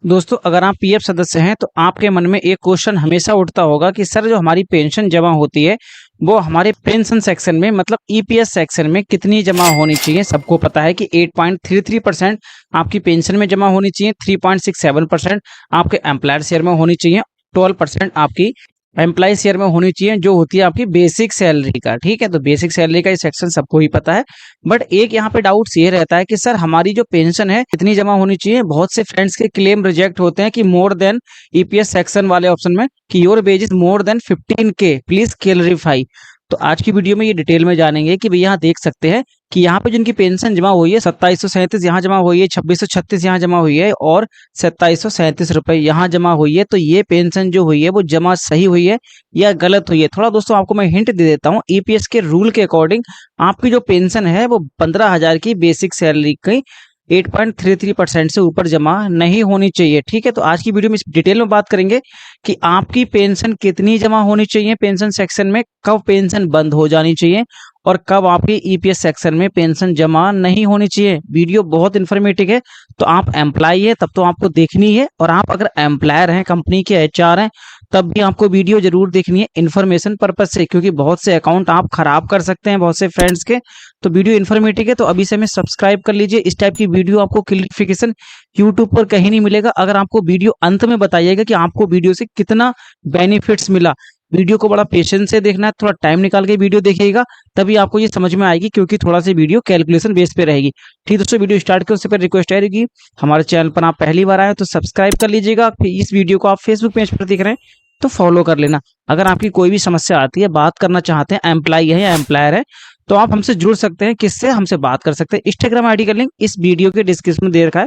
दोस्तों, अगर आप पीएफ सदस्य हैं तो आपके मन में एक क्वेश्चन हमेशा उठता होगा कि सर जो हमारी पेंशन जमा होती है वो हमारे पेंशन सेक्शन में मतलब ईपीएस सेक्शन में कितनी जमा होनी चाहिए। सबको पता है कि 8.33% आपकी पेंशन में जमा होनी चाहिए, 3.67% आपके एम्प्लॉयर शेयर में होनी चाहिए, 12% आपकी एम्प्लॉय शेयर में होनी चाहिए जो होती है आपकी बेसिक सैलरी का। ठीक है, तो बेसिक सैलरी का ये सेक्शन सबको ही पता है। बट एक यहाँ पे डाउट्स ये रहता है कि सर हमारी जो पेंशन है कितनी जमा होनी चाहिए। बहुत से फ्रेंड्स के क्लेम रिजेक्ट होते हैं कि मोर देन ईपीएस सेक्शन वाले ऑप्शन में कि your ways is more than 15K, please clarify. तो आज की वीडियो में ये डिटेल में जानेंगे कि भैया यहाँ देख सकते हैं कि यहाँ पे जिनकी पेंशन जमा हुई है 2737 यहाँ जमा हुई है, 2636 यहाँ जमा हुई है और 2737 रुपए यहाँ जमा हुई है। तो ये पेंशन जो हुई है वो जमा सही हुई है या गलत हुई है। थोड़ा दोस्तों आपको मैं हिंट दे देता हूँ। ईपीएस के रूल के अकॉर्डिंग आपकी जो पेंशन है वो 15,000 की बेसिक सैलरी की 8.33% से ऊपर जमा नहीं होनी चाहिए। ठीक है, तो आज की वीडियो में इस डिटेल में बात करेंगे कि आपकी पेंशन कितनी जमा होनी चाहिए पेंशन सेक्शन में, कब पेंशन बंद हो जानी चाहिए और कब आपकी ईपीएस सेक्शन में पेंशन जमा नहीं होनी चाहिए। वीडियो बहुत इन्फॉर्मेटिव है। तो आप एम्प्लॉय है तब तो आपको देखनी है, और आप अगर एम्प्लॉयर हैं, कंपनी के एचआर हैं, तब भी आपको वीडियो जरूर देखनी है इन्फॉर्मेशन पर्पज से, क्योंकि बहुत से अकाउंट आप खराब कर सकते हैं बहुत से फ्रेंड्स के। तो वीडियो इन्फॉर्मेटिव है तो अभी से हमें सब्सक्राइब कर लीजिए। इस टाइप की वीडियो आपको क्लियरिफिकेशन यूट्यूब पर कहीं नहीं मिलेगा। अगर आपको वीडियो अंत में बताइएगा कि आपको वीडियो से कितना बेनिफिट्स मिला। वीडियो को बड़ा पेशेंस से देखना है, थोड़ा टाइम निकाल के वीडियो देखिएगा, तभी आपको ये समझ में आएगी, क्योंकि थोड़ा सा वीडियो कैलकुलेशन बेस पे रहेगी। ठीक दोस्तों, वीडियो स्टार्ट करें उससे पहले रिक्वेस्ट रहेगी, हमारे चैनल पर आप पहली बार आए तो सब्सक्राइब कर लीजिएगा। इस वीडियो को आप फेसबुक पेज पर देख रहे हैं तो फॉलो कर लेना। अगर आपकी कोई भी समस्या आती है, बात करना चाहते हैं, एम्प्लॉय है या एम्प्लॉयर है, तो आप हमसे जुड़ सकते हैं। किससे? हमसे बात कर सकते हैं। इंस्टाग्राम आईडी का लिंक इस वीडियो के डिस्क्रिप्शन में दे रखा है,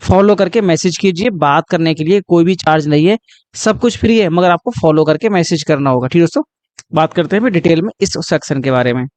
फॉलो करके मैसेज कीजिए। बात करने के लिए कोई भी चार्ज नहीं है, सब कुछ फ्री है, मगर आपको फॉलो करके मैसेज करना होगा। ठीक दोस्तों, बात करते हैं डिटेल में इस सेक्शन के बारे में।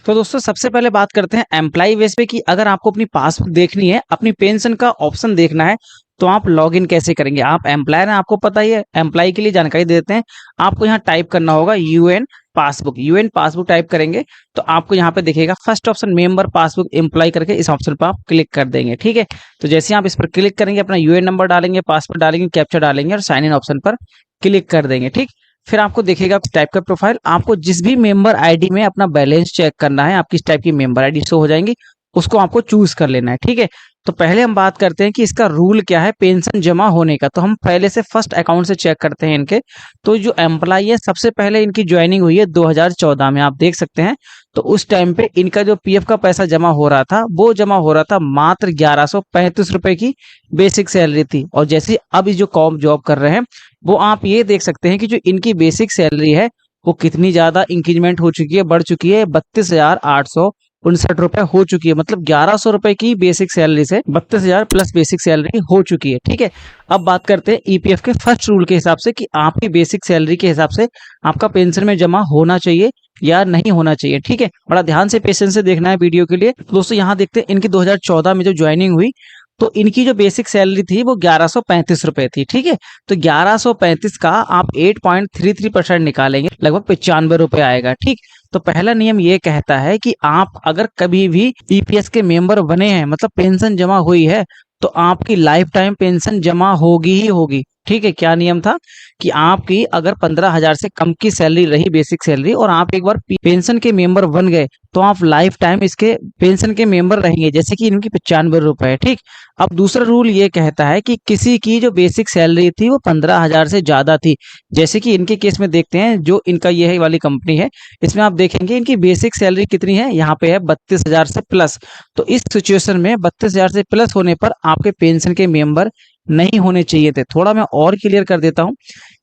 तो दोस्तों सबसे पहले बात करते हैं एम्प्लॉय बेस पे कि अगर आपको अपनी पासबुक देखनी है, अपनी पेंशन का ऑप्शन देखना है, तो आप लॉग इन कैसे करेंगे। आप एम्प्लॉयर हैं, आपको पता ही है। एम्प्लॉय के लिए जानकारी देते हैं। आपको यहाँ टाइप करना होगा UAN passbook. UAN passbook type करेंगे तो आपको यहाँ पे दिखेगा first option member passbook employ करके, इस ऑप्शन पर आप क्लिक कर देंगे। ठीक है, तो जैसे आप इस पर क्लिक करेंगे, अपना यूएन नंबर डालेंगे, पासवर्ड डालेंगे, कैप्चा डालेंगे और साइन इन ऑप्शन पर क्लिक कर देंगे। ठीक, फिर आपको देखेगा टाइप का प्रोफाइल। आपको जिस भी मेंबर आईडी में अपना बैलेंस चेक करना है, आपकी इस टाइप की मेंबर आईडी शो हो जाएंगी, उसको आपको चूज कर लेना है। ठीक है, तो पहले हम बात करते हैं कि इसका रूल क्या है पेंशन जमा होने का। तो हम पहले से फर्स्ट अकाउंट से चेक करते हैं इनके। तो जो एम्प्लॉय है, सबसे पहले इनकी ज्वाइनिंग हुई है 2014 में, आप देख सकते हैं। तो उस टाइम पे इनका जो पीएफ का पैसा जमा हो रहा था वो जमा हो रहा था मात्र 1135 रुपए की बेसिक सैलरी थी। और जैसे अब जो कॉम जॉब कर रहे हैं, वो आप ये देख सकते हैं कि जो इनकी बेसिक सैलरी है वो कितनी ज्यादा इंक्रीमेंट हो चुकी है, बढ़ चुकी है। 32,859 रुपए हो चुकी है। मतलब 1100 रुपए की बेसिक सैलरी से 32,000 प्लस बेसिक सैलरी हो चुकी है। ठीक है, अब बात करते हैं ईपीएफ के फर्स्ट रूल के हिसाब से कि आपकी बेसिक सैलरी के हिसाब से आपका पेंशन में जमा होना चाहिए या नहीं होना चाहिए। ठीक है, बड़ा ध्यान से पेशेंस से देखना है वीडियो के लिए। दोस्तों यहाँ देखते हैं इनकी 2014 में जो ज्वाइनिंग हुई, तो इनकी जो बेसिक सैलरी थी वो 1135 रुपए थी। ठीक है, तो 1135 का आप 8.33% निकालेंगे, लगभग 95 रुपए आएगा। ठीक, तो पहला नियम ये कहता है कि आप अगर कभी भी ईपीएस के मेंबर बने हैं, मतलब पेंशन जमा हुई है, तो आपकी लाइफ टाइम पेंशन जमा होगी ही होगी। ठीक है, क्या नियम था कि आपकी अगर 15,000 से कम की सैलरी रही बेसिक सैलरी और आप एक बार पेंशन के मेंबर बन गए, तो आप लाइफ टाइम इसके पेंशन के मेंबर रहेंगे, जैसे कि इनकी 95 रुपए है। ठीक, अब दूसरा रूल ये कहता है कि किसी की जो बेसिक सैलरी थी वो 15,000 से ज्यादा थी, जैसे कि इनके केस में देखते हैं, जो इनका ये वाली कंपनी है, इसमें आप देखेंगे इनकी बेसिक सैलरी कितनी है, यहाँ पे है 32,000 से प्लस। तो इस सिचुएशन में 32,000 से प्लस होने पर आपके पेंशन के मेंबर नहीं होने चाहिए थे। थोड़ा मैं और क्लियर कर देता हूं।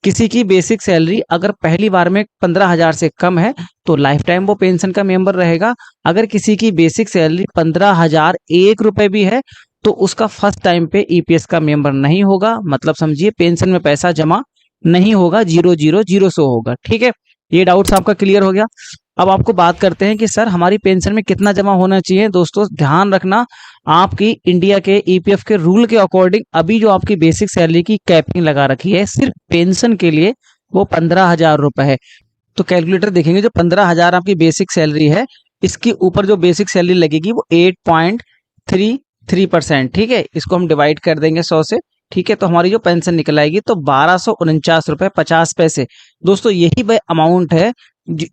किसी की बेसिक सैलरी अगर पहली बार में 15,000 से कम है तो लाइफ टाइम वो पेंशन का मेंबर रहेगा। अगर किसी की बेसिक सैलरी 15,001 रुपए भी है तो उसका फर्स्ट टाइम पे ईपीएस का मेंबर नहीं होगा। मतलब समझिए पेंशन में पैसा जमा नहीं होगा, 000 शो होगा। ठीक है, ये डाउट्स आपका क्लियर हो गया। अब आपको बात करते हैं कि सर हमारी पेंशन में कितना जमा होना चाहिए। दोस्तों ध्यान रखना, आपकी इंडिया के ईपीएफ के रूल के अकॉर्डिंग अभी जो आपकी बेसिक सैलरी की कैपिंग लगा रखी है सिर्फ पेंशन के लिए, वो 15,000 रुपए है। तो कैलकुलेटर देखेंगे, जो 15,000 आपकी बेसिक सैलरी है, इसके ऊपर जो बेसिक सैलरी लगेगी वो 8.33%। ठीक है, इसको हम डिवाइड कर देंगे 100 से, ठीक है, तो हमारी जो पेंशन निकल आएगी तो 1249 रुपए 50 पैसे। दोस्तों यही वह अमाउंट है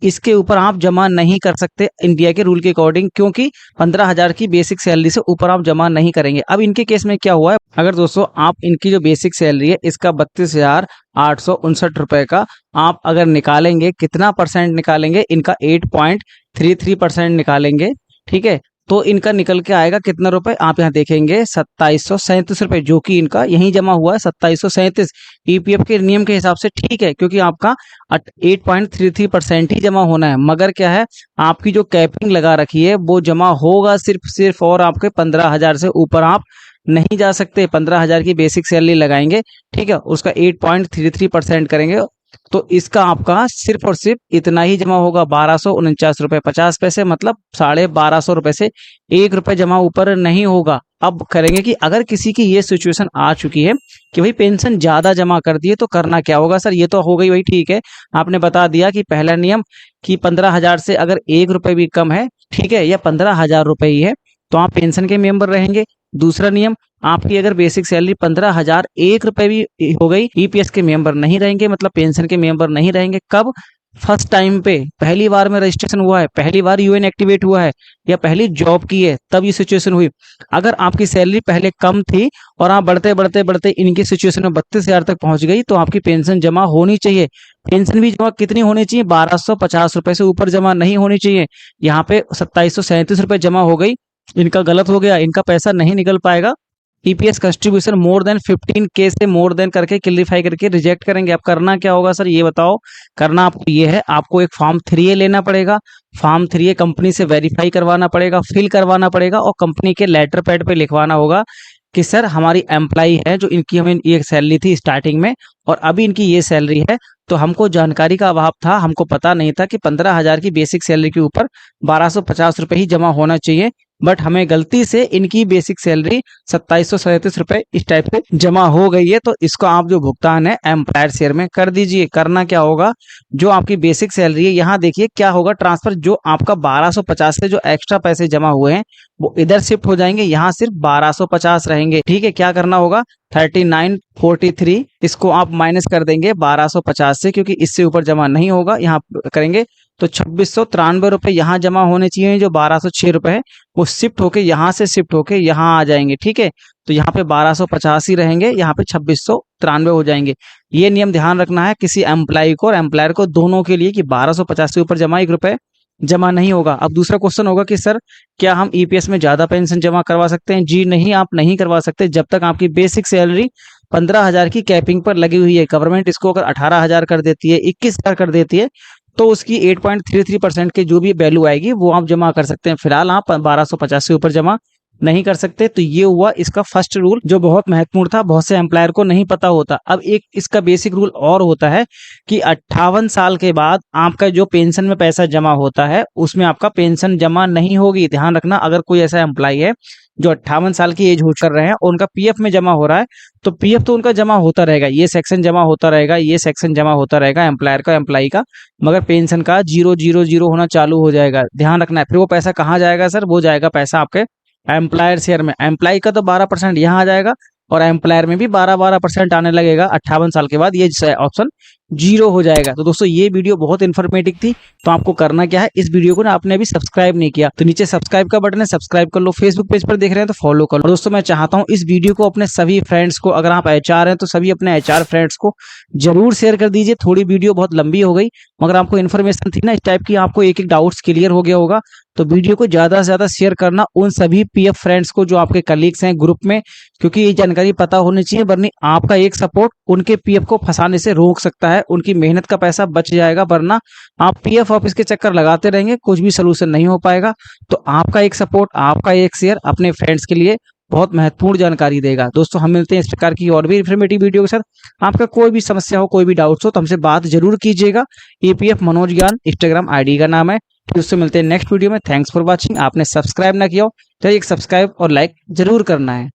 इसके ऊपर आप जमा नहीं कर सकते इंडिया के रूल के अकॉर्डिंग, क्योंकि 15,000 की बेसिक सैलरी से ऊपर आप जमा नहीं करेंगे। अब इनके केस में क्या हुआ है, अगर दोस्तों आप इनकी जो बेसिक सैलरी है इसका 32,859 रुपए का आप अगर निकालेंगे, कितना परसेंट निकालेंगे, इनका 8.33% निकालेंगे। ठीक है, तो इनका निकल के आएगा कितना रुपए, आप यहाँ देखेंगे 2737 रुपए, जो कि इनका यहीं जमा हुआ है 2737 ईपीएफ के नियम के हिसाब से। ठीक है, क्योंकि आपका 8.33% ही जमा होना है, मगर क्या है आपकी जो कैपिंग लगा रखी है वो जमा होगा सिर्फ और आपके 15,000 से ऊपर आप नहीं जा सकते। 15,000 की बेसिक सैलरी लगाएंगे, ठीक है, उसका 8.33% करेंगे तो इसका आपका सिर्फ और सिर्फ इतना ही जमा होगा, 1249 रुपए 50 पैसे, मतलब 1250 रुपए से 1 रुपए जमा ऊपर नहीं होगा। अब करेंगे कि अगर किसी की ये सिचुएशन आ चुकी है कि भाई पेंशन ज्यादा जमा कर दिए तो करना क्या होगा। सर ये तो हो गई भाई, ठीक है, आपने बता दिया कि पहला नियम कि 15,000 से अगर 1 रुपए भी कम है, ठीक है, या 15,000 रुपए ही है तो आप पेंशन के मेंबर रहेंगे। दूसरा नियम, आपकी अगर बेसिक सैलरी 15,001 रुपए भी हो गई, ईपीएस के मेंबर नहीं रहेंगे, मतलब पेंशन के मेंबर नहीं रहेंगे। कब, फर्स्ट टाइम पे, पहली बार में रजिस्ट्रेशन हुआ है, पहली बार यूएन एक्टिवेट हुआ है, या पहली जॉब की है, तब ये सिचुएशन हुई। अगर आपकी सैलरी पहले कम थी और आप बढ़ते बढ़ते बढ़ते इनकी सिचुएशन में 32,000 तक पहुंच गई तो आपकी पेंशन जमा होनी चाहिए। पेंशन भी जमा कितनी होनी चाहिए, 1250 रुपए से ऊपर जमा नहीं होनी चाहिए। यहाँ पे 2737 रुपए जमा हो गई, इनका गलत हो गया, इनका पैसा नहीं निकल पाएगा। EPS contribution more than 15K से मोर देन करके क्लियरिफाई करके रिजेक्ट करेंगे। अब करना क्या होगा सर ये बताओ। करना आपको ये है, आपको एक फॉर्म 3A लेना पड़ेगा। फॉर्म 3A कंपनी से वेरीफाई करवाना पड़ेगा, फिल करवाना पड़ेगा और कंपनी के लेटर पैड पे लिखवाना होगा कि सर हमारी एम्प्लॉई है जो इनकी हमें ये सैलरी थी स्टार्टिंग में और अभी इनकी ये सैलरी है, तो हमको जानकारी का अभाव था, हमको पता नहीं था कि 15,000 की बेसिक सैलरी के ऊपर 1250 रुपए ही जमा होना चाहिए, बट हमें गलती से इनकी बेसिक सैलरी 2737 रुपए इस टाइप से जमा हो गई है, तो इसको आप जो भुगतान है एम्प्लॉयर शेयर में कर दीजिए। करना क्या होगा, जो आपकी बेसिक सैलरी है यहाँ देखिए क्या होगा, ट्रांसफर जो आपका 1250 से जो एक्स्ट्रा पैसे जमा हुए हैं वो इधर शिफ्ट हो जाएंगे, यहाँ सिर्फ 1250 रहेंगे। ठीक है, क्या करना होगा, 3943 इसको आप माइनस कर देंगे 1250 से, क्योंकि इससे ऊपर जमा नहीं होगा। यहाँ करेंगे तो 2693 रुपए यहाँ जमा होने चाहिए, जो 1206 रुपए है वो शिफ्ट होके यहाँ से शिफ्ट होके यहाँ आ जाएंगे। ठीक है, तो यहाँ पे 1250 ही रहेंगे, यहाँ पे 2693 हो जाएंगे। ये नियम ध्यान रखना है किसी एम्प्लॉय को और एम्प्लॉयर को दोनों के लिए कि 1250 से ऊपर जमा 1 रुपए जमा नहीं होगा। अब दूसरा क्वेश्चन होगा कि सर क्या हम ईपीएस में ज्यादा पेंशन जमा करवा सकते हैं। जी नहीं, आप नहीं करवा सकते जब तक आपकी बेसिक सैलरी 15,000 की कैपिंग पर लगी हुई है। गवर्नमेंट इसको अगर 18,000 कर देती है, 21,000 कर देती है, तो उसकी 8.33% की जो भी वैल्यू आएगी वो आप जमा कर सकते हैं। फिलहाल आप 1250 से ऊपर जमा नहीं कर सकते। तो ये हुआ इसका फर्स्ट रूल, जो बहुत महत्वपूर्ण था, बहुत से एम्प्लॉयर को नहीं पता होता। अब एक इसका बेसिक रूल और होता है कि 58 साल के बाद आपका जो पेंशन में पैसा जमा होता है उसमें आपका पेंशन जमा नहीं होगी। ध्यान रखना, अगर कोई ऐसा एम्प्लॉय है जो 58 साल की एज हो कर रहे हैं और उनका पीएफ में जमा हो रहा है, तो पीएफ तो उनका जमा होता रहेगा, ये सेक्शन जमा होता रहेगा, ये सेक्शन जमा होता रहेगा एम्प्लॉयर का, एम्प्लॉय का, मगर पेंशन का 000 होना चालू हो जाएगा। ध्यान रखना है। फिर वो पैसा कहाँ जाएगा सर, वो जाएगा पैसा आपके एम्प्लॉयर शेयर में। एम्प्लॉय का तो 12% यहाँ आ जाएगा और एम्प्लॉयर में भी 12% आने लगेगा। 58 साल के बाद ये ऑप्शन 0 हो जाएगा। तो दोस्तों ये वीडियो बहुत इन्फॉर्मेटिव थी, तो आपको करना क्या है, इस वीडियो को ना आपने अभी सब्सक्राइब नहीं किया तो नीचे सब्सक्राइब का बटन है, सब्सक्राइब कर लो। फेसबुक पेज पर देख रहे हैं तो फॉलो कर लो। दोस्तों मैं चाहता हूँ इस वीडियो को अपने सभी फ्रेंड्स को, अगर आप एचआर हैं तो सभी अपने एचआर फ्रेंड्स को जरूर शेयर कर दीजिए। थोड़ी वीडियो बहुत लंबी हो गई, मगर आपको इन्फॉर्मेशन थी ना इस टाइप की, आपको एक एक डाउट्स क्लियर हो गया होगा। तो वीडियो को ज्यादा से ज्यादा शेयर करना उन सभी पीएफ फ्रेंड्स को जो आपके कलीग्स हैं ग्रुप में, क्योंकि ये जानकारी पता होनी चाहिए, वरना आपका एक सपोर्ट उनके पीएफ को फंसाने से रोक सकता है। उनकी मेहनत का पैसा बच जाएगा, वरना आप पीएफ ऑफिस के चक्कर लगाते रहेंगे, कुछ भी सोल्यूशन नहीं हो पाएगा। तो आपका एक सपोर्ट, आपका एक शेयर अपने फ्रेंड्स के लिए बहुत महत्वपूर्ण जानकारी देगा। दोस्तों हम मिलते हैं इस प्रकार की और भी इन्फॉर्मेटिव वीडियो के साथ। आपका कोई भी समस्या हो, कोई भी डाउट्स हो तो हमसे बात जरूर कीजिएगा। एपीएफ मनोज ज्ञान इंस्टाग्राम आईडी का नाम है। फिर उससे मिलते हैं नेक्स्ट वीडियो में। Thanks for watching. आपने सब्सक्राइब ना किया हो तो एक सब्सक्राइब और लाइक जरूर करना है।